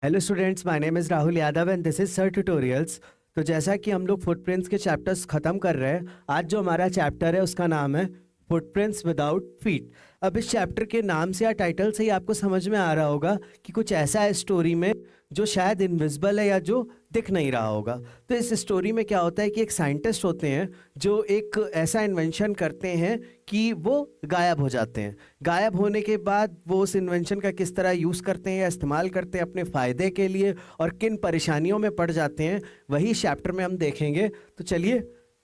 Hello students, my name is Rahul Yadav and this is sir tutorials. तो जैसा कि हम लोग फुटप्रिंट्स के चैप्टर्स ख़त्म कर रहे हैं, आज जो हमारा चैप्टर है उसका नाम है फुटप्रिंट्स विदाउट फीट। अब इस चैप्टर के नाम से या टाइटल से ही आपको समझ में आ रहा होगा कि कुछ ऐसा है स्टोरी में जो शायद इनविजिबल है या जो दिख नहीं रहा होगा। तो इस स्टोरी में क्या होता है कि एक साइंटिस्ट होते हैं जो एक ऐसा इन्वेंशन करते हैं कि वो गायब हो जाते हैं। गायब होने के बाद वो उस इन्वेंशन का किस तरह यूज़ करते हैं या इस्तेमाल करते हैं अपने फ़ायदे के लिए और किन परेशानियों में पड़ जाते हैं, वही इस चैप्टर में हम देखेंगे। तो चलिए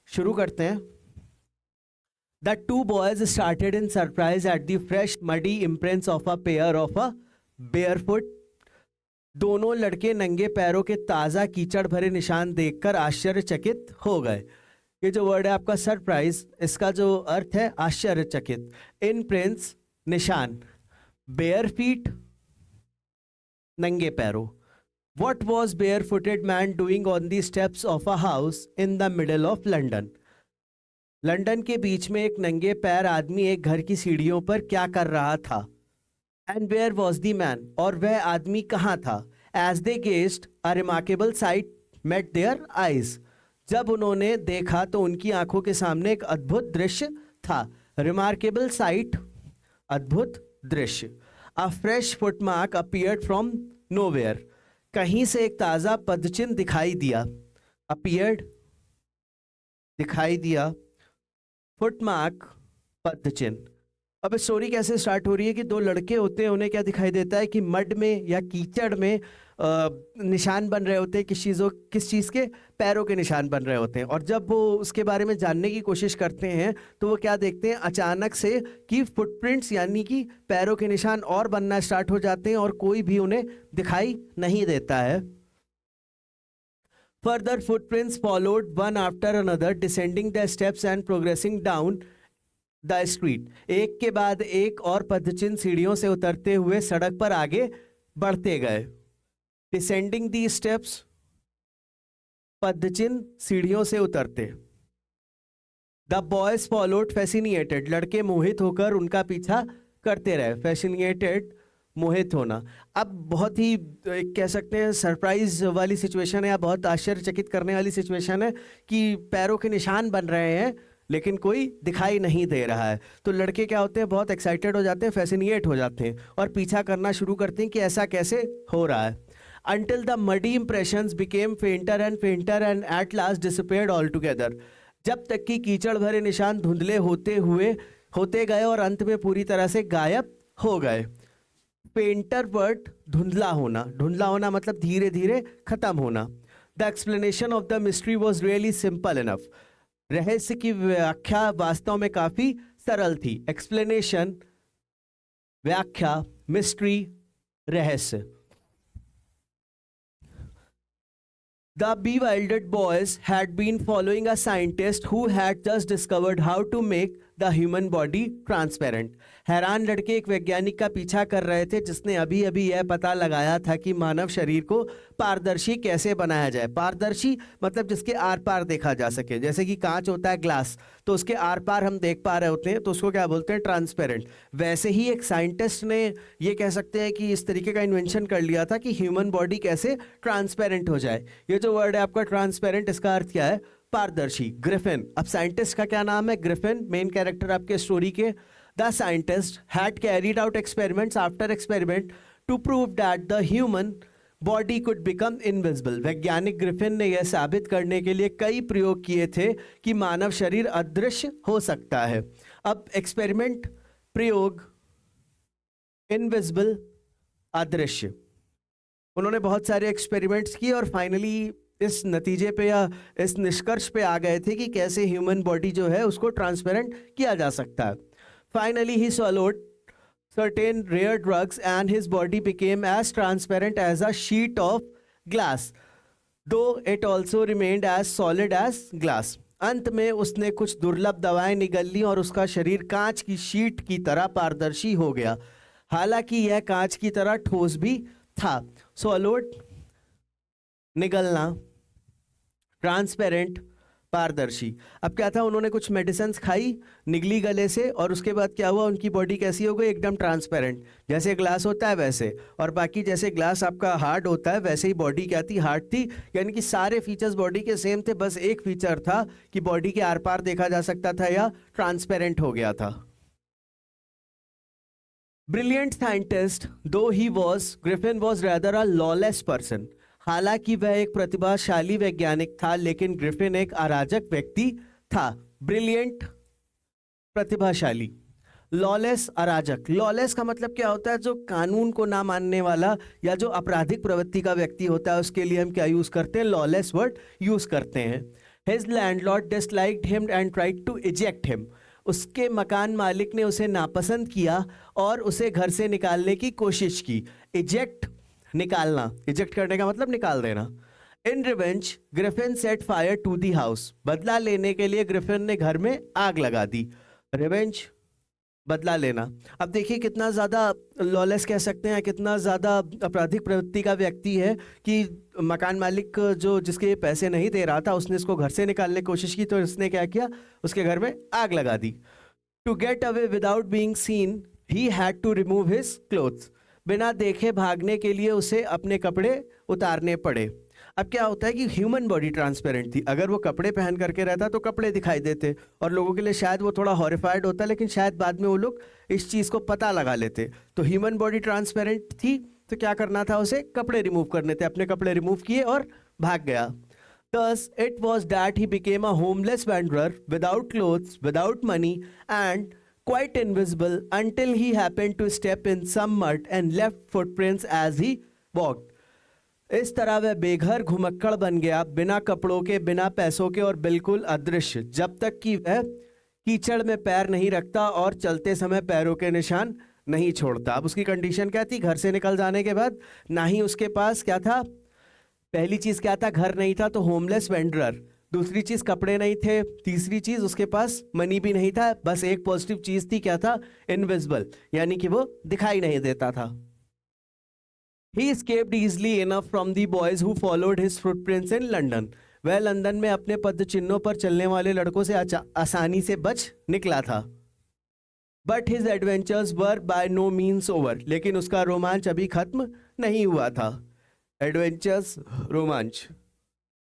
शुरू करते हैं। The two boys started in surprise at the fresh muddy imprints of a pair of a barefoot। दोनों लड़के नंगे पैरों के ताज़ा कीचड़ भरे निशान देखकर आश्चर्यचकित हो गए। ये जो वर्ड है आपका सरप्राइज, इसका जो अर्थ है आश्चर्यचकित। इम्प्रिंट्स निशान, बेयर फीट नंगे पैरों। What was barefooted man doing on the steps of a house in the middle of London? London के बीच में एक नंगे पैर आदमी एक घर की सीढ़ियों पर क्या कर रहा था? And where was the man, और वह आदमी कहाँ था? As they gazed a remarkable sight met their eyes. जब उन्होंने देखा तो उनकी आंखों के सामने एक अद्भुत दृश्य था। रिमार्केबल साइट, अद्भुत दृश्य। अ fresh footmark appeared from nowhere. कहीं से एक ताज़ा पदचिन्ह दिखाई दिया। अपीयर्ड, दिखाई दिया। फुटमार्क, पदचिन्ह। अब स्टोरी कैसे स्टार्ट हो रही है कि दो लड़के होते हैं, उन्हें क्या दिखाई देता है कि मड में या कीचड़ में निशान बन रहे होते हैं। किस चीज़ के? पैरों के निशान बन रहे होते हैं। और जब वो उसके बारे में जानने की कोशिश करते हैं तो वो क्या देखते हैं अचानक से कि फुटप्रिंट्स यानी कि पैरों के निशान और बनना स्टार्ट हो जाते हैं और कोई भी उन्हें दिखाई नहीं देता है। Further footprints followed one after another, descending the steps and progressing down the street। एक के बाद एक और पदचिन्ह सीढ़ियों से उतरते हुए सड़क पर आगे बढ़ते गए। Descending the steps, पदचिन्ह सीढ़ियों से उतरते। The boys followed fascinated। लड़के मोहित होकर उनका पीछा करते रहे। Fascinated, मोहित होना। अब बहुत ही कह सकते हैं सरप्राइज वाली सिचुएशन है या बहुत आश्चर्यचकित करने वाली सिचुएशन है कि पैरों के निशान बन रहे हैं लेकिन कोई दिखाई नहीं दे रहा है। तो लड़के क्या होते हैं, बहुत एक्साइटेड हो जाते हैं, फैसिनेट हो जाते हैं और पीछा करना शुरू करते हैं कि ऐसा कैसे हो रहा है। Until the muddy impressions became fainter and at last disappeared altogether। जब तक कि कीचड़ भरे निशान धुंधले होते गए और अंत में पूरी तरह से गायब हो गए। पेंटर वर्ड, धुंधला होना मतलब धीरे धीरे खत्म होना। The explanation of the mystery was really simple enough. रहस्य की व्याख्या वास्तव में काफी सरल थी। एक्सप्लेनेशन, व्याख्या, मिस्ट्री, रहस्य। The bewildered boys had been following a scientist who had just discovered how to make the human body transparent। हैरान लड़के एक वैज्ञानिक का पीछा कर रहे थे जिसने अभी अभी यह पता लगाया था कि मानव शरीर को पारदर्शी कैसे बनाया जाए। पारदर्शी मतलब जिसके आर पार देखा जा सके। जैसे कि कांच होता है, ग्लास, तो उसके आर पार हम देख पा रहे होते हैं तो उसको क्या बोलते हैं? ट्रांसपेरेंट। वैसे ही एक साइंटिस्ट ने ये कह सकते हैं कि इस तरीके का इन्वेंशन कर लिया था कि ह्यूमन बॉडी कैसे ट्रांसपेरेंट हो जाए। ये जो वर्ड है आपका ट्रांसपेरेंट, इसका अर्थ क्या है? पारदर्शी। ग्रिफिन। अब साइंटिस्ट का क्या नाम है? ग्रिफिन, मेन कैरेक्टर आपके स्टोरी के। The scientist had carried out experiments after experiment to prove that the human body could become invisible. वैज्ञानिक ग्रिफिन ने यह साबित करने के लिए कई प्रयोग किए थे कि मानव शरीर अदृश्य हो सकता है। अब एक्सपेरिमेंट, प्रयोग, इनविजिबल, अदृश्य। उन्होंने बहुत सारे एक्सपेरिमेंट्स किए और फाइनली इस नतीजे पे या इस निष्कर्ष पे आ गए थे कि कैसे ह्यूमन बॉडी जो है उसको ट्रांसपेरेंट किया जा सकता है। Finally he swallowed certain rare drugs and his body became as transparent as a sheet of glass, though it also remained as solid as glass। अंत में उसने कुछ दुर्लभ दवाएं निगल ली और उसका शरीर कांच की शीट की तरह पारदर्शी हो गया, हालांकि यह कांच की तरह ठोस भी था। swallowed, निगलना, ट्रांसपेरेंट, पारदर्शी। अब क्या था, उन्होंने कुछ मेडिसिन खाई, निगली गले से, और उसके बाद क्या हुआ, उनकी बॉडी कैसी हो गई, एकदम ट्रांसपेरेंट, जैसे ग्लास होता है वैसे। और बाकी जैसे ग्लास आपका हार्ड होता है वैसे ही बॉडी क्या थी, हार्ड थी। यानी कि सारे फीचर्स बॉडी के सेम थे, बस एक फीचर था कि बॉडी के आर पार देखा जा सकता था या ट्रांसपेरेंट हो गया था। ब्रिलियंट साइंटिस्ट दो he was, Griffin was rather a lawless person. हालांकि वह एक प्रतिभाशाली वैज्ञानिक था, लेकिन ग्रिफिन एक अराजक व्यक्ति था। ब्रिलियंट प्रतिभाशाली, लॉलेस अराजक। लॉलेस का मतलब क्या होता है, जो कानून को ना मानने वाला या जो आपराधिक प्रवृत्ति का व्यक्ति होता है, उसके लिए हम क्या यूज करते हैं, लॉलेस वर्ड यूज करते हैं। His landlord disliked him and tried to eject him. उसके मकान मालिक ने उसे नापसंद किया और उसे घर से निकालने की कोशिश की। इजेक्ट, निकालना, इजेक्ट करने का मतलब निकाल देना। In revenge Griffin set fire to the house. बदला लेने के लिए ग्रिफिन ने घर में आग लगा दी। रिवेंज, बदला लेना। अब देखिए कितना ज़्यादा लॉलेस कह सकते हैं, कितना ज़्यादा आपराधिक प्रवृत्ति का व्यक्ति है कि मकान मालिक जो जिसके पैसे नहीं दे रहा था, उसने इसको घर से निकालने की कोशिश की, तो इसने क्या किया, उसके घर में आग लगा दी। To get away without being seen he had to remove his clothes. बिना देखे भागने के लिए उसे अपने कपड़े उतारने पड़े। अब क्या होता है कि ह्यूमन बॉडी ट्रांसपेरेंट थी, अगर वो कपड़े पहन करके रहता तो कपड़े दिखाई देते और लोगों के लिए शायद वो थोड़ा हॉरिफाइड होता, लेकिन शायद बाद में वो लोग इस चीज़ को पता लगा लेते। तो ह्यूमन बॉडी ट्रांसपेरेंट थी, तो क्या करना था, उसे कपड़े रिमूव करने थे। अपने कपड़े रिमूव किए और भाग गया। Thus it was that he became a homeless wanderer without clothes, without money, and quite invisible until he happened to step in some mud and left footprints as he walked. इस तरह वह बेघर घुमक्कड़ बन गया, बिना कपड़ों के, बिना पैसों के और बिल्कुल अदृश्य, जब तक कि वह कीचड़ में पैर नहीं रखता और चलते समय पैरों के निशान नहीं छोड़ता। अब उसकी कंडीशन क्या थी, घर से निकल जाने के बाद ना ही उसके पास क्या था, पहली चीज क्या था, घर नहीं था, तो होमलेस वेंडरर। दूसरी चीज कपड़े नहीं थे। तीसरी चीज उसके पास मनी भी नहीं था। बस एक पॉजिटिव चीज थी, क्या था, इनविजिबल, यानी कि वो दिखाई नहीं देता था। He escaped easily enough from the boys who followed his footprints in London. वह लंदन में अपने पद चिन्हों पर चलने वाले लड़कों से आसानी से बच निकला था। But his adventures were by no means over. लेकिन उसका रोमांच अभी खत्म नहीं हुआ था। Adventures, रोमांच।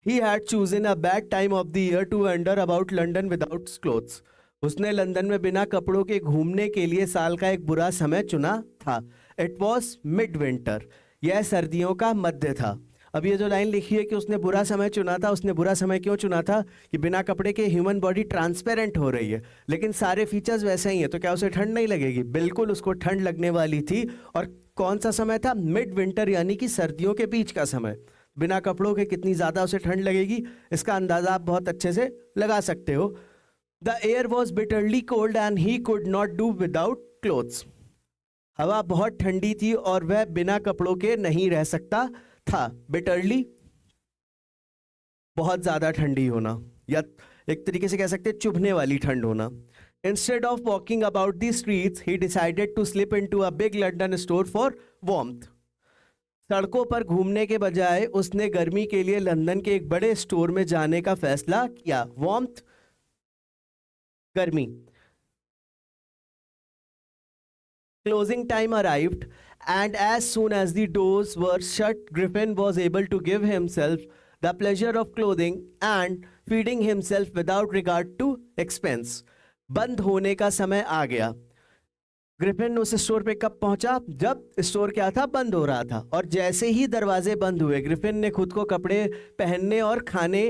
He had chosen a bad time of the year to wander about London without clothes. उसने लंदन में बिना कपड़ों के घूमने के लिए साल का एक बुरा समय चुना था। It was midwinter. यह सर्दियों का मध्य था। अब ये जो लाइन लिखी है कि उसने बुरा समय चुना था, उसने बुरा समय क्यों चुना था, कि बिना कपड़े के ह्यूमन बॉडी ट्रांसपेरेंट हो रही है, लेकिन सारे फीचर्स वैसे ही हैं, तो क्या उसे ठंड नहीं लगेगी? बिल्कुल उसको ठंड लगने वाली थी। और कौन सा समय था, मिड विंटर, यानी कि सर्दियों के बीच का समय। बिना कपड़ों के कितनी ज़्यादा उसे ठंड लगेगी, इसका अंदाज़ा आप बहुत अच्छे से लगा सकते हो। The air was bitterly cold and he could not do without clothes. हवा बहुत ठंडी थी और वह बिना कपड़ों के नहीं रह सकता था। बिटरली, बहुत ज्यादा ठंडी होना, या एक तरीके से कह सकते हैं चुभने वाली ठंड होना। Instead of walking about the streets he decided to slip into a big London store for warmth. सड़कों पर घूमने के बजाय उसने गर्मी के लिए लंदन के एक बड़े स्टोर में जाने का फैसला किया। वार्मथ, गर्मी। Closing time arrived, and as soon as the doors were shut, Griffin was able to give himself the pleasure of clothing and feeding himself without regard to expense. बंद होने का समय आ गया। ग्रिफिन उस स्टोर पे कब पहुंचा, जब स्टोर क्या था, बंद हो रहा था। और जैसे ही दरवाजे बंद हुए, ग्रिफिन ने खुद को कपड़े पहनने और खाने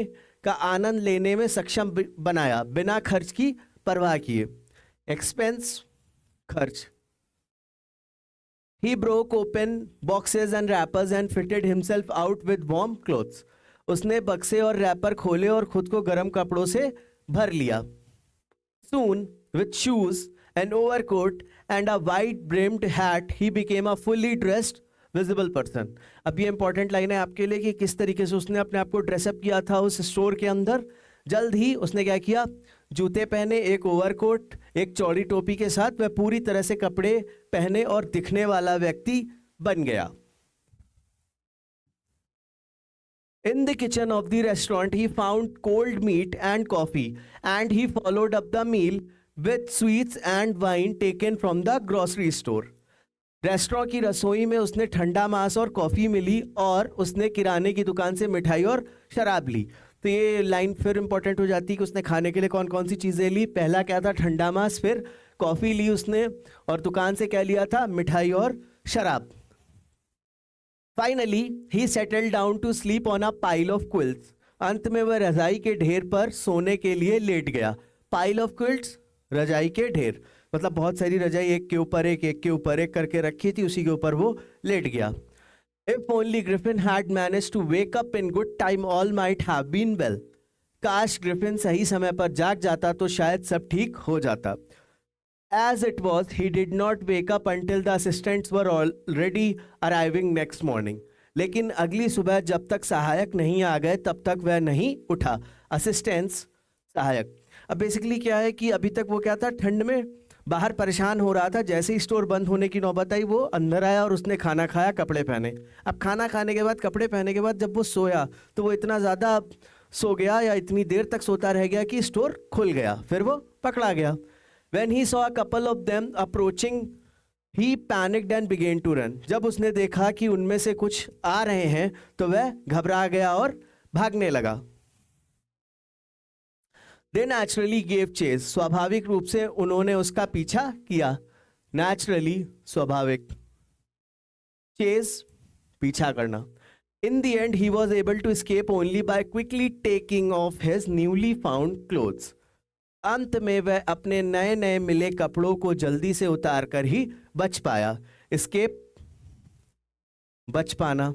का आनंद लेने में सक्षम बनाया, बिना खर्च की परवाह किए। एक्सपेंस, खर्च। He broke open boxes and wrappers and fitted himself out with warm clothes. उसने बक्से और रैपर खोले और खुद को गर्म कपड़ों से भर लिया। Soon, with shoes, an overcoat and a wide-brimmed hat, he became a fully dressed, visible person. अब ये इंपॉर्टेंट लाइन है आपके लिए कि किस तरीके से उसने अपने आप को ड्रेसअप किया था उस स्टोर के अंदर। जल्द ही उसने क्या किया, जूते पहने, एक ओवरकोट, एक चौड़ी टोपी के साथ वह पूरी तरह से कपड़े पहने और दिखने वाला व्यक्ति बन गया। In the kitchen of the restaurant, he found cold meat and coffee, and he followed up the meal with sweets and wine taken from the grocery store. Restaurant की रसोई में उसने ठंडा मांस और कॉफ़ी मिली और उसने किराने की दुकान से मिठाई और शराब ली। तो ये लाइन फिर इंपॉर्टेंट हो जाती है कि उसने खाने के लिए कौन कौन सी चीज़ें ली। पहला क्या था, ठंडा मांस, फिर कॉफ़ी ली उसने, और दुकान से क्या लिया था, मिठाई और शराब। Finally he settle down to sleep on a pile of quilts. अंत में वह रजाई के ढेर पर सोने के लिए लेट गया। पाइल ऑफ क्विल्ट्स, रजाई के ढेर, मतलब बहुत सारी रजाई एक के ऊपर एक करके रखी थी, उसी के ऊपर वो लेट गया। If only Griffin had managed to wake up in good time, all might have been well. काश ग्रिफिन सही समय पर जाग जाता तो शायद सब ठीक हो जाता। As it was, he did not wake up until the assistants were already arriving next morning. लेकिन अगली सुबह जब तक सहायक नहीं आ गए तब तक वह नहीं उठा। असिस्टेंट्स, सहायक। अब बेसिकली क्या है कि अभी तक वो क्या था, ठंड में बाहर परेशान हो रहा था। जैसे ही स्टोर बंद होने की नौबत आई वो अंदर आया और उसने खाना खाया, कपड़े पहने। अब खाना खाने के बाद, कपड़े पहनने के बाद जब वो सोया तो वो इतना ज़्यादा सो गया या इतनी देर तक सोता रह गया कि स्टोर खुल गया, फिर वो पकड़ा गया। When he saw a couple of them approaching, he panicked and began to run. जब उसने देखा कि उनमें से कुछ आ रहे हैं तो वह घबरा गया और भागने लगा। They naturally gave chase. स्वाभाविक रूप से उन्होंने उसका पीछा किया। Naturally, स्वाभाविक। Chase, पीछा करना। In the end, he was able to escape only by quickly taking off his newly found clothes. अंत में वह अपने नए नए मिले कपड़ों को जल्दी से उतार कर ही बच पाया। Escape, बच पाना।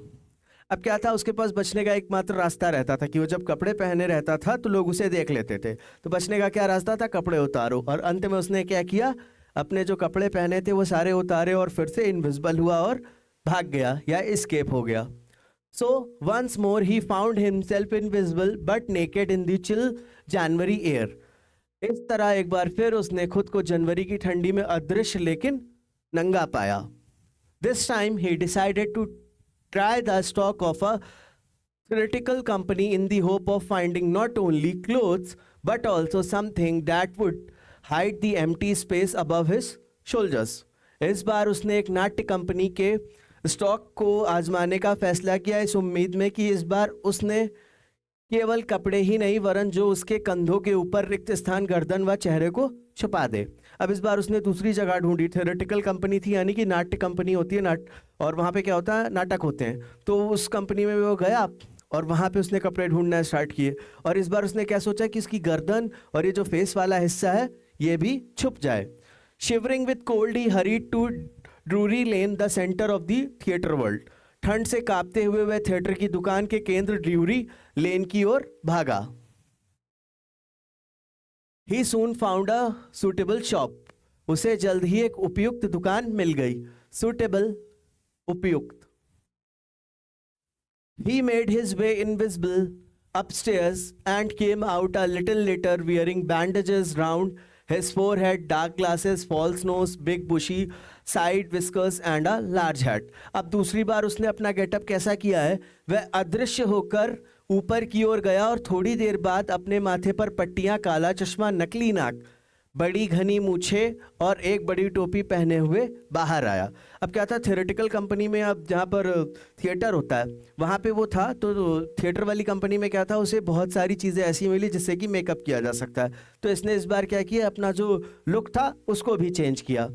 अब क्या था, उसके पास बचने का एकमात्र रास्ता रहता था कि वो जब कपड़े पहने रहता था तो लोग उसे देख लेते थे। तो बचने का क्या रास्ता था, कपड़े उतारो। और अंत में उसने क्या किया, अपने जो कपड़े पहने थे वो सारे उतारे और फिर से इनविजिबल हुआ और भाग गया या एस्केप हो गया। So once more he found himself invisible but naked in the chill January air. इस तरह एक बार फिर उसने खुद को जनवरी की ठंडी में अदृश्य लेकिन नंगा पाया। This time he decided to try the stock of a theatrical company in the hope of finding not only clothes but also something that would hide the empty space above his shoulders. इस बार उसने एक नाट्य company के stock को आजमाने का फैसला किया, इस उम्मीद में कि इस बार उसने केवल कपड़े ही नहीं वरन जो उसके कंधों के ऊपर रिक्त स्थान, गर्दन व चेहरे को छुपा दे। अब इस बार उसने दूसरी जगह ढूंढी। थेरेटिकल कंपनी थी, यानी कि नाट्य कंपनी होती है, और वहाँ पे क्या होता है, नाटक होते हैं। तो उस कंपनी में वो गया और वहाँ पे उसने कपड़े ढूंढना स्टार्ट किए। और इस बार उसने क्या सोचा कि इसकी गर्दन और ये जो फेस वाला हिस्सा है ये भी छुप जाए। Shivering with cold he hurried to Drury Lane, the centre of the theatre world. ठंड से कांपते हुए वह थिएटर की दुकान के केंद्र ड्रूरी लेन की ओर भागा। He soon found a suitable shop. उसे जल्द ही एक उपयुक्त दुकान मिल गई। Suitable, उपयुक्त। He made his way invisible upstairs and came out a little later wearing bandages round his forehead, dark glasses, false nose, big bushy side whiskers and a large hat. अब दूसरी बार उसने अपना गेटअप कैसा किया है, वह अदृश्य होकर ऊपर की ओर गया और थोड़ी देर बाद अपने माथे पर पट्टियां, काला चश्मा, नकली नाक, बड़ी घनी मूछे और एक बड़ी टोपी पहने हुए बाहर आया। अब क्या था, थिएटिकल कंपनी में अब जहाँ पर थिएटर होता है वहाँ पे वो था। तो थिएटर वाली कंपनी में क्या था, उसे बहुत सारी चीज़ें ऐसी मिली जिससे कि मेकअप किया जा सकता है। तो इसने इस बार क्या किया, अपना जो लुक था उसको भी चेंज किया।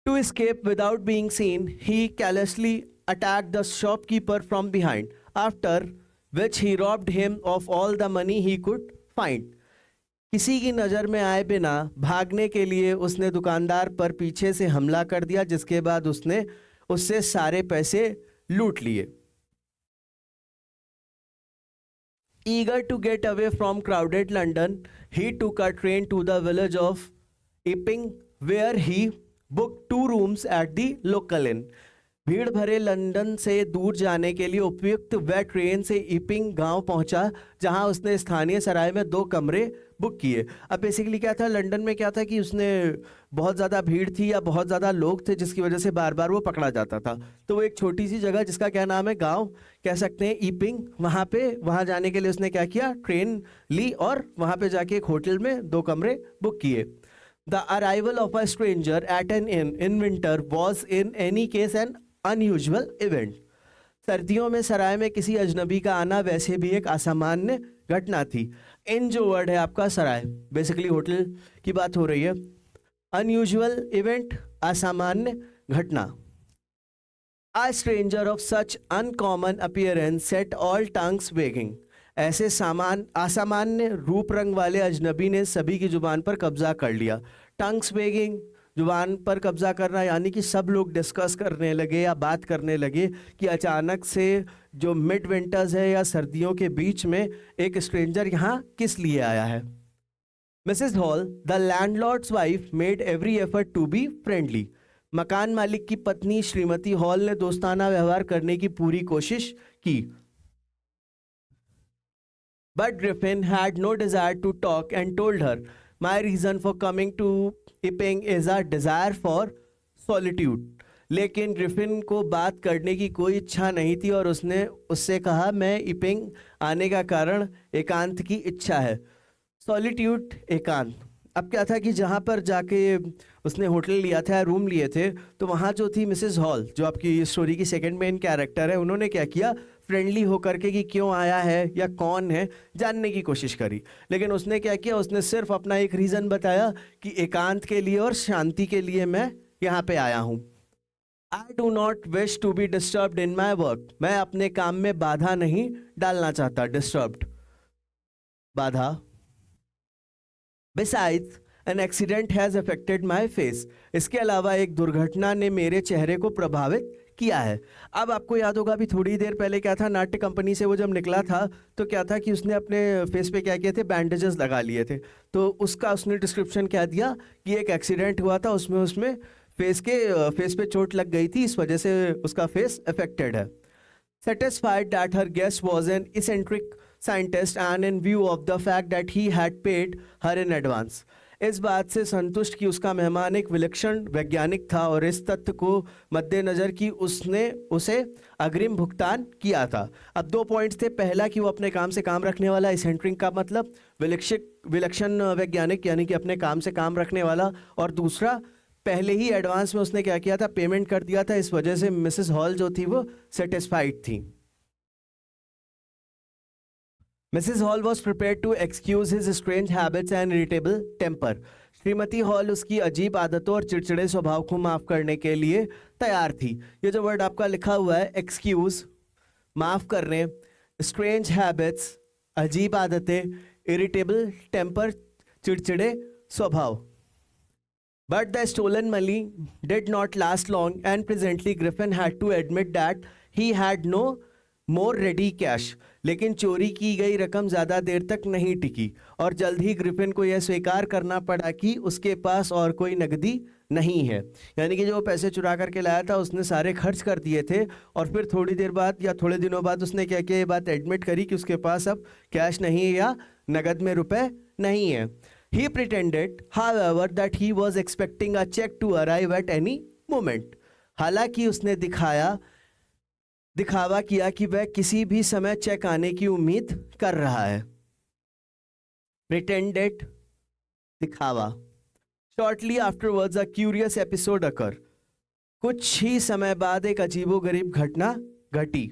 To escape without being seen, he carelessly attacked the shopkeeper from behind, after which he robbed him of all the money he could find. किसी की नज़र में आए बिना भागने के लिए उसने दुकानदार पर पीछे से हमला कर दिया, जिसके बाद उसने उससे सारे पैसे लूट लिए। Eager to get away from crowded London, he took a train to the village of Epping, where he booked 2 rooms at the local inn. भीड़ भरे लंदन से दूर जाने के लिए उपयुक्त वह ट्रेन से ईपिंग गांव पहुंचा, जहां उसने स्थानीय सराय में 2 कमरे बुक किए। अब बेसिकली क्या था, लंदन में क्या था कि उसने बहुत ज़्यादा भीड़ थी या बहुत ज़्यादा लोग थे, जिसकी वजह से बार बार वो पकड़ा जाता था। तो वो एक छोटी सी जगह जिसका क्या नाम है, गांव कह सकते हैं, ईपिंग, वहाँ जाने के लिए उसने क्या किया, ट्रेन ली और वहाँ पे जाके एक होटल में 2 कमरे बुक किए। The arrival of a stranger at an inn winter was in any case an unusual event. सर्दियों में सराय में किसी अजनबी का आना वैसे भी एक असामान्य घटना थी। इन जो वर्ड है आपका, सराय, बेसिकली होटल की बात हो रही है। अनयूजुअल इवेंट, असामान्य घटना। A stranger of such uncommon appearance set all tongues wagging. ऐसे असामान्य रूप रंग वाले अजनबी ने सभी की जुबान पर कब्जा कर लिया। टंग्स वेगिंग, जुबान पर कब्जा करना, यानी कि सब लोग डिस्कस करने लगे या बात करने लगे कि अचानक से जो मिड विंटर्स है या सर्दियों के बीच में एक स्ट्रेंजर यहाँ किस लिए आया है। Mrs Hall, the landlord's wife, made every effort to be friendly. मकान मालिक की पत्नी श्रीमती हॉल ने दोस्ताना व्यवहार करने की पूरी कोशिश की। But Griffin had no desire to talk and told her, "My reason for coming to Epping is a desire for solitude." लेकिन ग्रिफिन को बात करने की कोई इच्छा नहीं थी और उसने उससे कहा, मैं इपिंग आने का कारण एकांत की इच्छा है। सॉलिट्यूड, एकांत। अब क्या था कि जहाँ पर जाके उसने होटल लिया था, रूम लिए थे, तो वहाँ जो थी मिसेस हॉल, जो आपकी स्टोरी की सेकंड मेन कैरेक्टर है, उन्होंने क्या किया, फ्रेंडली होकर के कि क्यों आया है या कौन है जानने की कोशिश करी। लेकिन उसने क्या किया, उसने सिर्फ अपना एक रीज़न बताया कि एकांत के लिए और शांति के लिए मैं यहाँ पे आया हूँ। I do not wish to be disturbed in my work. मैं अपने काम में बाधा नहीं डालना चाहता। डिस्टर्ब्ड, बाधा। Besides, an accident has affected my face. इसके अलावा एक दुर्घटना ने मेरे चेहरे को प्रभावित किया है। अब आपको याद होगा, अभी थोड़ी देर पहले क्या था, नाट्य कंपनी से वो जब निकला था तो क्या था कि उसने अपने फेस पे क्या किए थे, बैंडेजेस लगा लिए थे। तो उसका उसने डिस्क्रिप्शन क्या दिया कि एक एक्सीडेंट हुआ था, उसमें फेस पे चोट लग गई थी, इस वजह से उसका फेस अफेक्टेड है। Satisfied that her guest was an eccentric scientist and in view of the fact that he had paid her in advance, इस बात से संतुष्ट कि उसका मेहमान एक विलक्षण वैज्ञानिक था और इस तथ्य को मद्देनजर कि उसने उसे अग्रिम भुगतान किया था। अब 2 पॉइंट्स थे। पहला कि वो अपने काम से काम रखने वाला, इसेंट्रिक का मतलब विलक्षण वैज्ञानिक, यानी कि अपने काम से काम रखने वाला, और दूसरा पहले ही एडवांस में उसने क्या किया था, पेमेंट कर दिया था। इस वजह से मिसेस हॉल जो थी वो सेटिस्फाइड थी। Mrs Hall was prepared to excuse his strange habits and irritable temper. श्रीमती हॉल उसकी अजीब आदतों और चिड़चिड़े स्वभाव को माफ करने के लिए तैयार थी। ये जो वर्ड आपका लिखा हुआ है, एक्सक्यूज, माफ करने, स्ट्रेंज हैबिट्स, अजीब आदतें, इरिटेबल टेम्पर, चिड़चिड़े स्वभाव। But the stolen money did not last long, and presently Griffin had to admit that he had no more ready cash. लेकिन चोरी की गई रकम ज़्यादा देर तक नहीं टिकी और जल्द ही ग्रिफिन को यह स्वीकार करना पड़ा कि उसके पास और कोई नकदी नहीं है। यानी कि जो वो पैसे चुरा करके लाया था उसने सारे खर्च कर दिए थे और फिर थोड़ी देर बाद या थोड़े दिनों बाद उसने क्या किया, ये बात एडमिट करी कि उसके पास अब कैश नहीं है या नकद में रुपए नहीं है। He pretended, however, that he was expecting a check to arrive at any moment. हालांकि उसने दिखावा किया कि वह किसी भी समय चेक आने की उम्मीद कर रहा है। Pretended, दिखावा। Shortly afterwards, a curious episode occurred. कुछ ही समय बाद एक अजीबोगरीब घटना घटी।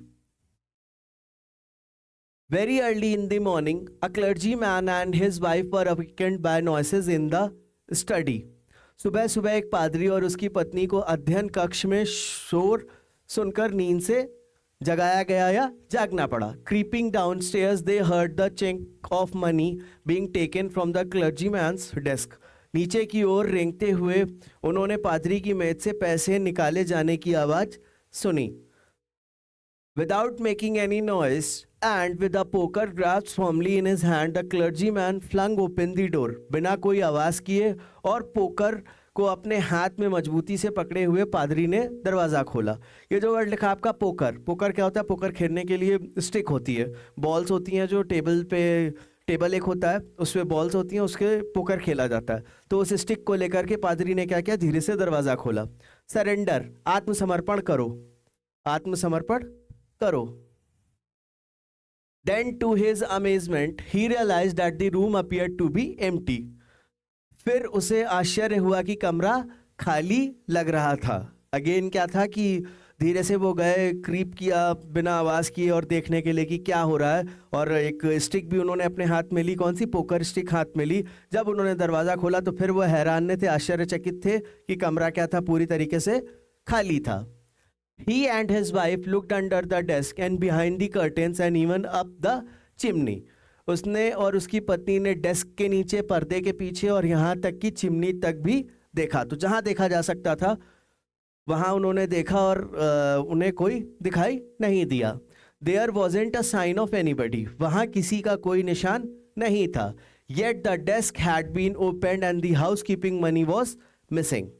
Very early in the morning, a clergyman and his wife were awakened by noises in the study. सुबह सुबह एक पादरी और उसकी पत्नी को अध्ययन कक्ष में शोर सुनकर नींद से जगाया गया या जागना पड़ा। Creeping downstairs, they heard the chink of money being taken from the clergyman's desk. नीचे की ओर रेंगते हुए उन्होंने पादरी की मेज से पैसे निकाले जाने की आवाज़ सुनी। Without making any noise and with a poker grasped firmly in his hand, the clergyman flung open the door. बिना कोई आवाज़ किए और पोकर को अपने हाथ में मजबूती से पकड़े हुए पादरी ने दरवाज़ा खोला। ये जो वर्ड लिखा आपका पोकर, पोकर क्या होता है? पोकर खेलने के लिए स्टिक होती है, बॉल्स होती हैं जो टेबल पे, टेबल एक होता है उसमें बॉल्स होती हैं, उसके पोकर खेला जाता है। तो उस स्टिक को लेकर के पादरी ने क्या किया? धीरे से दरवाज़ा खोला। सरेंडर, आत्मसमर्पण करो, आत्मसमर्पण करो। Then to his amazement, he realized that the room appeared to be empty. फिर उसे आश्चर्य हुआ कि कमरा खाली लग रहा था। अगेन क्या था कि धीरे से वो गए, क्रीप किया बिना आवाज़ किए और देखने के लिए कि क्या हो रहा है। और एक स्टिक भी उन्होंने अपने हाथ में ली, कौन सी? पोकर स्टिक हाथ में ली। जब उन्होंने दरवाज़ा खोला तो फिर वो हैरान थे, आश्चर्यचकित थे कि कमरा क्या था? पूरी तरीके से खाली था। He and his wife looked under the desk and behind the curtains and even up the chimney. उसने और उसकी पत्नी ने डेस्क के नीचे, पर्दे के पीछे और यहाँ तक कि चिमनी तक भी देखा। तो जहाँ देखा जा सकता था वहाँ उन्होंने देखा और उन्हें कोई दिखाई नहीं दिया। There wasn't a sign of anybody. वहाँ किसी का कोई निशान नहीं था। Yet the desk had been opened and the housekeeping money was missing.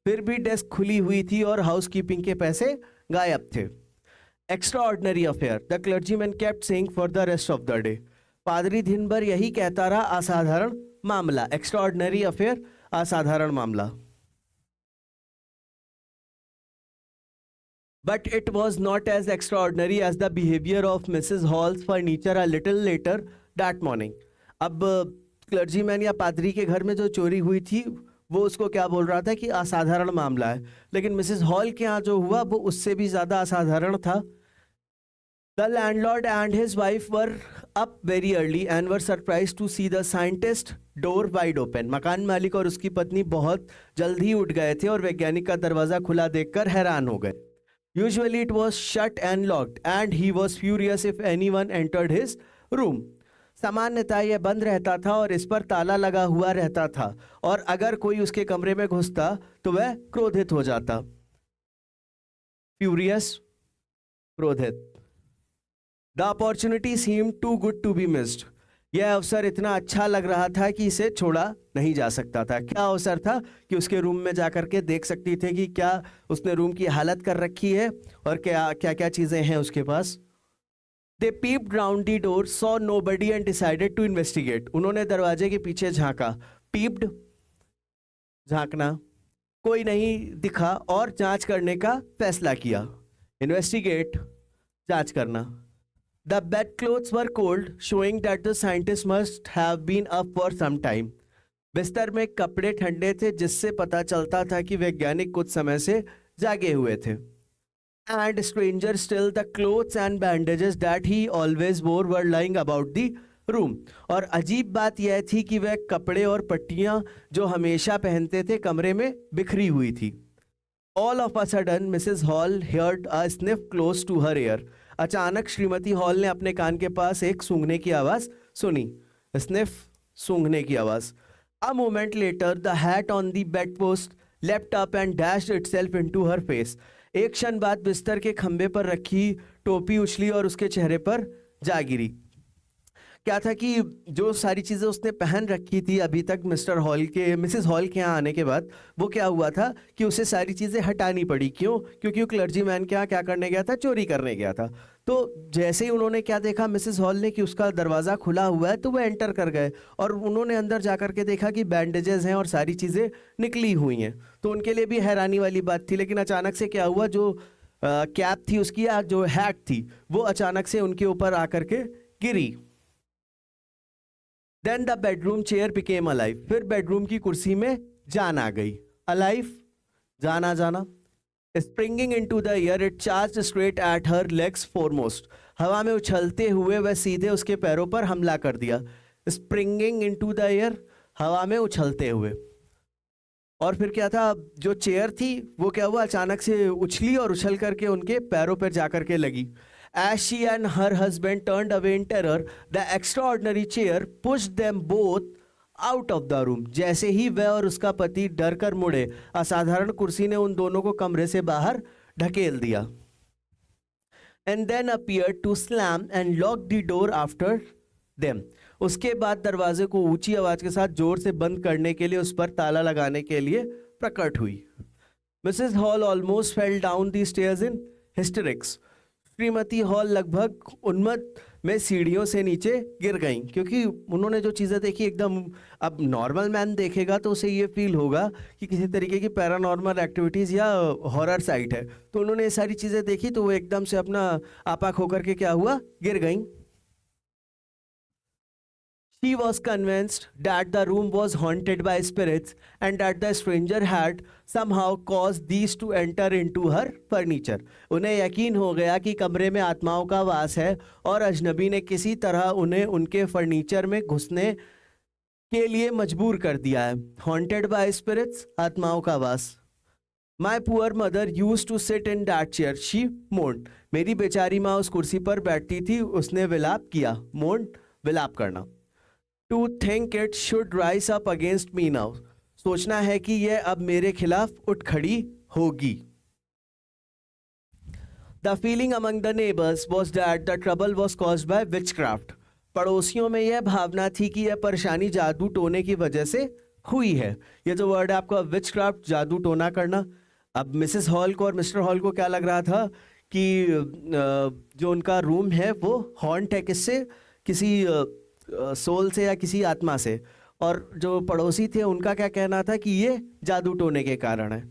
फिर भी डेस्क खुली हुई थी और हाउसकीपिंग के पैसे गायब थे। Extra ordinary affair, the clergyman kept saying for the rest of the day. पादरी दिन भर यही कहता रहा, असाधारण मामला। एक्स्ट्रा ऑर्डिनरी अफेयर, असाधारण मामला। But it was not as extraordinary as the behavior of Mrs. Hall's furniture a little later that morning. अब क्लर्जीमैन या पादरी के घर में जो चोरी हुई थी वो उसको क्या बोल रहा था कि असाधारण मामला है, लेकिन मिसेस हॉल के यहाँ जो हुआ वो उससे भी ज़्यादा असाधारण था। The landlord and his wife were up very early and were surprise to see the scientist door wide open. मकान मालिक और उसकी पत्नी बहुत जल्द ही उठ गए थे और वैज्ञानिक का दरवाज़ा खुला देखकर हैरान हो गए। Usually it was shut and locked and he was furious if any one entered his room. सामान्यतः यह बंद रहता था और इस पर ताला लगा हुआ रहता था, और अगर कोई उसके कमरे में घुसता तो वह क्रोधित हो जाता। फ्यूरियस, क्रोधित। The opportunity seem too good to be missed. यह अवसर इतना अच्छा लग रहा था कि इसे छोड़ा नहीं जा सकता था। क्या अवसर था? कि उसके रूम में जाकर के देख सकती थे कि क्या उसने रूम की हालत कर रखी है और क्या क्या क्या चीज़ें हैं उसके पास। They peeped round the door, saw nobody and decided to investigate. उन्होंने दरवाजे के पीछे झांका। Peeped, झांकना, कोई नहीं दिखा और जांच करने का फैसला किया। Investigate, जांच करना। The bedclothes were cold, showing that the scientists must have been up for some time. बिस्तर में कपड़े ठंडे थे, जिससे पता चलता था कि वैज्ञानिक कुछ समय से जागे हुए थे। And stranger still, the clothes and bandages that he always wore were lying about the room. और अजीब बात यह थी कि वह कपड़े और पट्टियां जो हमेशा पहनते थे कमरे में बिखरी हुई थी। All of a sudden, Mrs. Hall heard a sniff close to her ear. अचानक श्रीमती हॉल ने अपने कान के पास एक सूंघने की आवाज सुनी। Sniff, सूंघने की आवाज। A moment later, the hat on the bedpost leapt up and dashed itself into her face. एक क्षण बाद बिस्तर के खंबे पर रखी टोपी उछली और उसके चेहरे पर जा गिरी। क्या था कि जो सारी चीज़ें उसने पहन रखी थी अभी तक मिसेस हॉल के यहाँ आने के बाद, वो क्या हुआ था कि उसे सारी चीज़ें हटानी पड़ी। क्यों? क्योंकि वो क्लर्जीमैन के यहाँ क्या करने गया था? चोरी करने गया था। तो जैसे ही उन्होंने क्या देखा मिसेस हॉल ने कि उसका दरवाज़ा खुला हुआ है, तो वो एंटर कर गए और उन्होंने अंदर जा कर के देखा कि बैंडेजेस हैं और सारी चीज़ें निकली हुई हैं। तो उनके लिए भी हैरानी वाली बात थी। लेकिन अचानक से क्या हुआ, जो कैप थी उसकी या जो हैट थी वो अचानक से उनके ऊपर आकर के गिरी। Then the bedroom chair became alive. फिर बेडरूम की कुर्सी में जान आ गई। Alive, जाना जाना। Springing into the air, it charged straight at her legs foremost. हवा में उछलते हुए वह सीधे उसके पैरों पर हमला कर दिया। Springing into the air, हवा में उछलते हुए। और फिर क्या था, जो चेयर थी वो क्या हुआ, अचानक से उछली और उछल करके उनके पैरों पर जाकर के लगी। As she and her husband turned away in terror, the extraordinary chair pushed them both out of the room. जैसे ही वह और उसका पति डर कर मुड़े, असाधारण कुर्सी ने उन दोनों को कमरे से बाहर ढकेल दिया। And then appeared to slam and lock the door after them. उसके बाद दरवाजे को ऊंची आवाज के साथ जोर से बंद करने के लिए, उस पर ताला लगाने के लिए प्रकट हुई। Mrs hall almost fell down the stairs in hysterics. Shrimati hall लगभग उन्मत्त में सीढ़ियों से नीचे गिर गईं, क्योंकि उन्होंने जो चीज़ें देखी एकदम, अब नॉर्मल मैन देखेगा तो उसे ये फील होगा कि किसी तरीके की पैरानॉर्मल एक्टिविटीज़ या हॉरर साइट है। तो उन्होंने ये सारी चीज़ें देखी तो वो एकदम से अपना आपा खो करके क्या हुआ, गिर गईं। She was convinced that the room was haunted by spirits and that the stranger had somehow caused these to enter into her furniture. उन्हें यकीन हो गया कि कमरे में आत्माओं का वास है और अजनबी ने किसी तरह उन्हें उनके फर्नीचर में घुसने के लिए मजबूर कर दिया है। Haunted by spirits, आत्माओं का वास। My poor mother used to sit in that chair. She moaned. मेरी बेचारी माँ उस कुर्सी पर बैठती थी, उसने विलाप किया। moaned, विलाप करना। To think it should rise up against me now. सोचना है कि यह अब मेरे खिलाफ उठ खड़ी होगी। The feeling among the neighbors was that the trouble was caused by witchcraft. पड़ोसियों में यह भावना थी कि यह परेशानी जादू टोने की वजह से हुई है। ये जो वर्ड है आपका विचक्राफ्ट, जादू टोना करना। अब मिसेस हॉल को और मिस्टर हॉल को क्या लग रहा था कि जो उनका रूम है वो हॉन्ट है, किससे, किसी सोल से या किसी आत्मा से। और जो पड़ोसी थे उनका क्या कहना था कि ये जादू टोने के कारण है।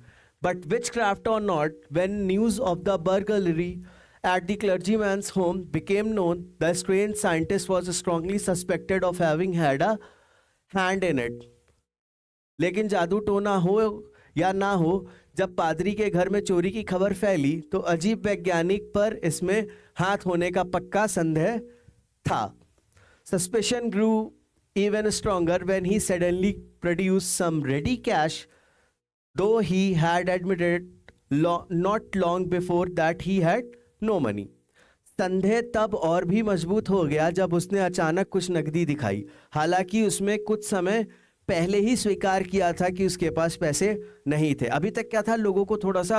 बट विच क्राफ्ट और not, when news of the burglary at the clergyman's home became known, the strange scientist was strongly suspected of having had a hand in it. लेकिन जादू टोना हो या ना हो, जब पादरी के घर में चोरी की खबर फैली तो अजीब वैज्ञानिक पर इसमें हाथ होने का पक्का संदेह था। Suspicion grew even stronger when he suddenly produced some ready cash, though he had admitted not long before that he had no money. संदेह तब और भी मजबूत हो गया जब उसने अचानक कुछ नकदी दिखाई, हालांकि उसमें कुछ समय पहले ही स्वीकार किया था कि उसके पास पैसे नहीं थे। अभी तक क्या था, लोगों को थोड़ा सा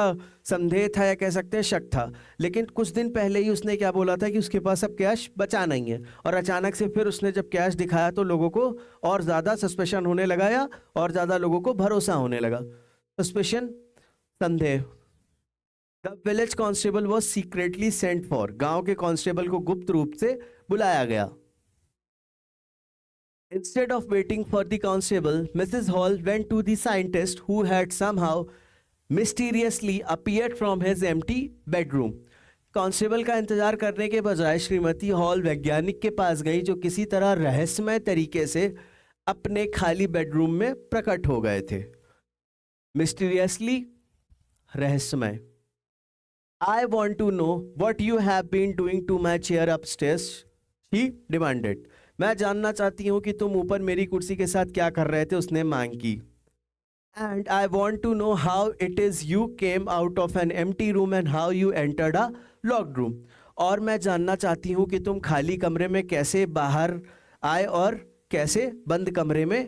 संदेह था या कह सकते हैं शक था, लेकिन कुछ दिन पहले ही उसने क्या बोला था कि उसके पास अब कैश बचा नहीं है। और अचानक से फिर उसने जब कैश दिखाया तो लोगों को और ज़्यादा सस्पेशन होने लगा या और ज़्यादा लोगों को भरोसा होने लगा। सस्पेशन, संदेह। The village constable was secretly sent for. गांव के कांस्टेबल को गुप्त रूप से बुलाया गया। Instead of waiting for the constable, Mrs. Hall went to the scientist who had somehow mysteriously appeared from his empty bedroom. Constable का इंतजार करने के बजाय श्रीमती हॉल वैज्ञानिक के पास गई, जो किसी तरह रहस्यमय तरीके से अपने खाली बेडरूम में प्रकट हो गए थे। मिस्टीरियसली, रहस्यमय। I want to know what you have been doing to my chair upstairs, she demanded. मैं जानना चाहती हूँ कि तुम ऊपर मेरी कुर्सी के साथ क्या कर रहे थे, उसने मांग की। And I want to know how it is you came out of an empty room and how you entered a locked room. और मैं जानना चाहती हूँ कि तुम खाली कमरे में कैसे बाहर आए और कैसे बंद कमरे में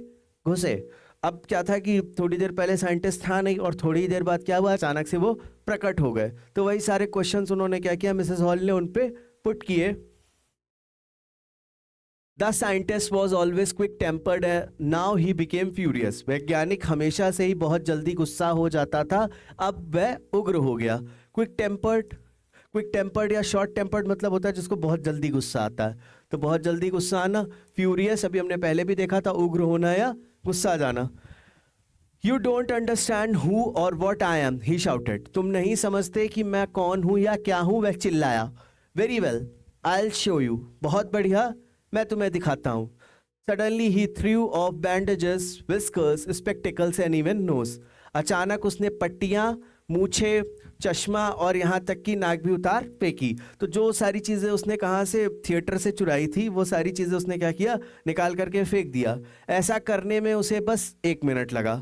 घुसे। अब क्या था कि थोड़ी देर पहले साइंटिस्ट था नहीं और थोड़ी देर बाद क्या हुआ, अचानक से वो प्रकट हो गए। तो वही सारे क्वेश्चंस उन्होंने क्या किया, मिसेस हॉल ने उन पे पुट किए। The scientist was always quick-tempered, now he became furious. वैज्ञानिक हमेशा से ही बहुत जल्दी गुस्सा हो जाता था, अब वह उग्र हो गया। quick-tempered या short-tempered मतलब होता है जिसको बहुत जल्दी गुस्सा आता है। तो बहुत जल्दी गुस्सा आना, furious अभी हमने पहले भी देखा था, उग्र होना या गुस्सा जाना। You don't understand who or what I am, he shouted. तुम नहीं समझते कि मैं कौन हूँ या क्या हूँ, वह चिल्लाया। Very well, I'll show you. बहुत बढ़िया, मैं तुम्हें दिखाता हूँ। Suddenly he threw off bandages, whiskers, spectacles and even nose. अचानक उसने पट्टियाँ, मूछे, चश्मा और यहाँ तक कि नाक भी उतार फेंकी। तो जो सारी चीज़ें उसने कहाँ से थिएटर से चुराई थी, वो सारी चीज़ें उसने क्या किया, निकाल करके फेंक दिया। ऐसा करने में उसे बस 1 मिनट लगा।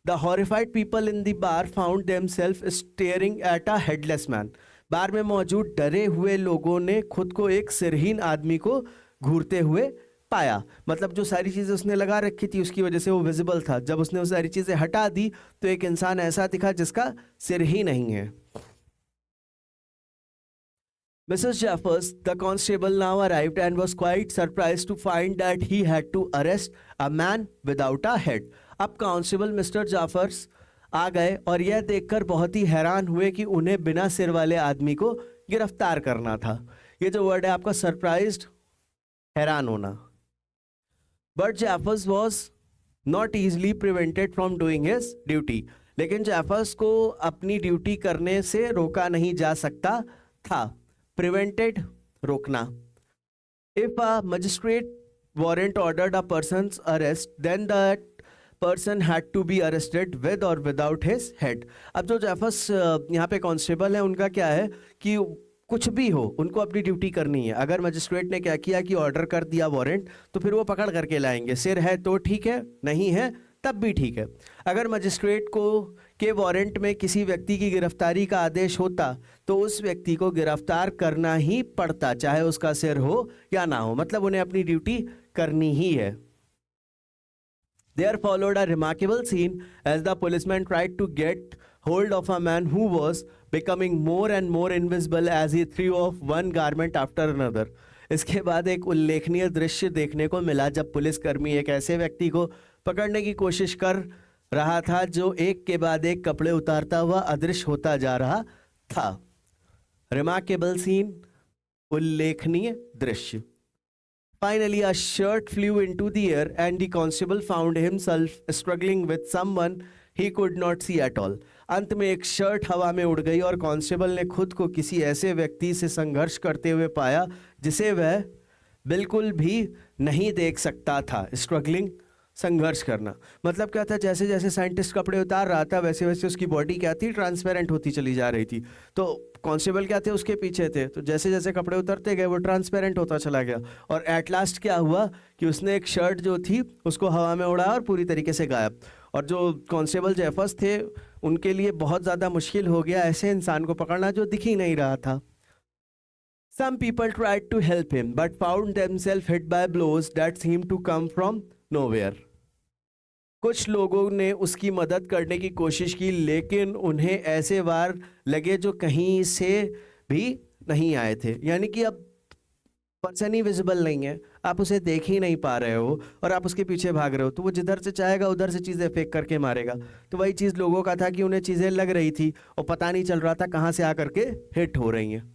The horrified people in the bar found themselves staring at a headless man. बार में मौजूद डरे हुए लोगों ने खुद को एक सिरहीन आदमी को घूरते हुए पाया। मतलब जो सारी चीज़ें उसने लगा रखी थी उसकी वजह से वो विजिबल था। जब उसने वो सारी चीज़ें हटा दी तो एक इंसान ऐसा दिखा जिसका सिर ही नहीं है। Mrs. Jeffers, the constable, now arrived and was quite surprised to find that he had to arrest a man without a head. अब कांस्टेबल मिस्टर जाफर्स आ गए और यह देखकर बहुत ही हैरान हुए कि उन्हें बिना सिर वाले आदमी को गिरफ्तार करना था। ये जो वर्ड है आपका सरप्राइज्ड, हैरान होना। But Jeffers was not easily prevented from doing his duty, लेकिन जेफर्स को अपनी ड्यूटी करने से रोका नहीं जा सकता था। प्रिवेंटेड, रोकना। If a magistrate warrant ordered a person's arrest, then that person had to be arrested with or without his head. अब जो जेफर्स यहाँ पे कांस्टेबल है, उनका क्या है कि कुछ भी हो उनको अपनी ड्यूटी करनी है। अगर मजिस्ट्रेट ने क्या किया कि ऑर्डर कर दिया वारंट, तो फिर वो पकड़ करके लाएंगे। सिर है तो ठीक है, नहीं है तब भी ठीक है। अगर मजिस्ट्रेट को के वारंट में किसी व्यक्ति की गिरफ्तारी का आदेश होता तो उस व्यक्ति को गिरफ्तार करना ही पड़ता, चाहे उसका सिर हो या ना हो, मतलब उन्हें अपनी ड्यूटी करनी ही है। There followed a remarkable scene as the policeman tried to get hold of a man who was becoming more and more invisible as he threw off one garment after another. इसके बाद एक उल्लेखनीय दृश्य देखने को मिला जब पुलिसकर्मी एक ऐसे व्यक्ति को पकड़ने की कोशिश कर रहा था जो एक के बाद एक कपड़े उतारता हुआ अदृश्य होता जा रहा था। रिमार्केबल सीन, उल्लेखनीय दृश्य। Finally, a shirt flew into the air and the constable found himself struggling with someone he could not see at all. अंत में एक शर्ट हवा में उड़ गई और कांस्टेबल ने खुद को किसी ऐसे व्यक्ति से संघर्ष करते हुए पाया जिसे वह बिल्कुल भी नहीं देख सकता था। स्ट्रगलिंग, संघर्ष करना, मतलब क्या था, जैसे जैसे साइंटिस्ट कपड़े उतार रहा था वैसे वैसे उसकी बॉडी क्या थी, ट्रांसपेरेंट होती चली जा रही थी। तो कांस्टेबल क्या थे, उसके पीछे थे, तो जैसे जैसे कपड़े उतरते गए वो ट्रांसपेरेंट होता चला गया। और एट लास्ट क्या हुआ कि उसने एक शर्ट जो थी उसको हवा में उड़ाया और पूरी तरीके से गायब। और जो कांस्टेबल जेफर्स थे उनके लिए बहुत ज़्यादा मुश्किल हो गया ऐसे इंसान को पकड़ना जो दिख ही नहीं रहा था। Some people tried to help him but found themselves hit by blows that seemed to come from nowhere. कुछ लोगों ने उसकी मदद करने की कोशिश की लेकिन उन्हें ऐसे वार लगे जो कहीं से भी नहीं आए थे। यानी कि अब पर्सन ही विजिबल नहीं है, आप उसे देख ही नहीं पा रहे हो और आप उसके पीछे भाग रहे हो, तो वो जिधर से चाहेगा उधर से चीज़ें फेंक करके मारेगा। तो वही चीज़ लोगों का था कि उन्हें चीज़ें लग रही थी और पता नहीं चल रहा था कहाँ से आकर के हिट हो रही हैं।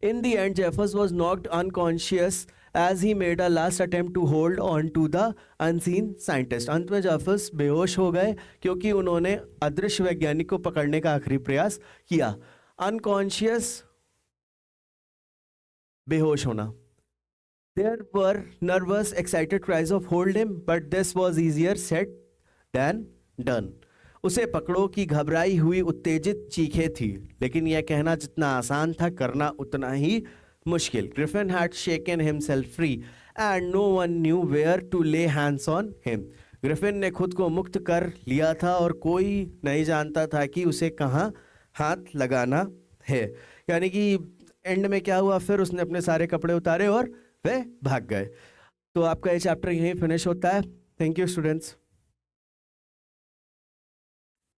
In the end, Jeffers was knocked unconscious as he made a last attempt to hold on to the unseen scientist. अंत में जेफर्स बेहोश हो गए क्योंकि उन्होंने अदृश्य वैज्ञानिक को पकड़ने का आखिरी प्रयास किया। Unconscious, बेहोश होना। There were nervous, excited cries of hold him, but this was easier said than done. उसे पकड़ो की घबराई हुई उत्तेजित चीखें थी, लेकिन यह कहना जितना आसान था करना उतना ही मुश्किल। Griffin had shaken himself free and no one knew where to lay hands on him. Griffin ने खुद को मुक्त कर लिया था और कोई नहीं जानता था कि उसे कहाँ हाथ लगाना है। यानी कि एंड में क्या हुआ, फिर उसने अपने सारे कपड़े उतारे और वह भाग गए। तो आपका ये चैप्टर यहीं फिनिश होता है। Thank you students.